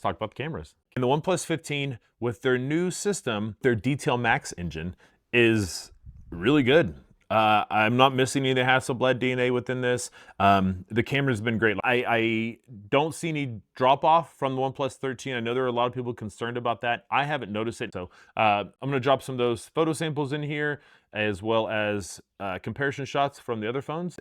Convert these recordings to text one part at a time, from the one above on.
talk about the cameras. And the OnePlus 15 with their new system, their Detail Max engine, is really good. I'm not missing any Hasselblad DNA within this. The camera's been great. I don't see any drop off from the OnePlus 13. I know there are a lot of people concerned about that. I haven't noticed it. So I'm gonna drop some of those photo samples in here, as well as comparison shots from the other phones.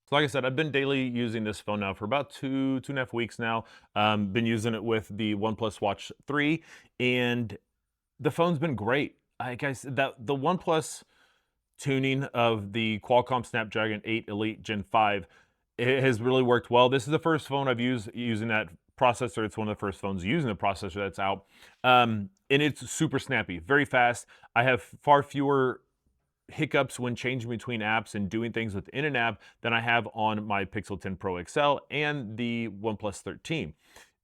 So like I said, I've been daily using this phone now for about two and a half weeks now. Been using it with the OnePlus Watch 3, and the phone's been great. Like I said, the OnePlus tuning of the Qualcomm Snapdragon 8 Elite Gen 5, it has really worked well. This is the first phone I've used using that processor. It's one of the first phones using the processor that's out. And it's super snappy, very fast. I have far fewer hiccups when changing between apps and doing things within an app than I have on my Pixel 10 Pro XL and the OnePlus 13.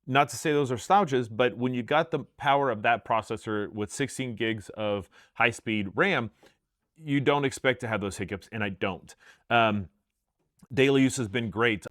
Not to say those are slouches, but when you got the power of that processor with 16 gigs of high-speed RAM, you don't expect to have those hiccups, and I don't. Daily use has been great.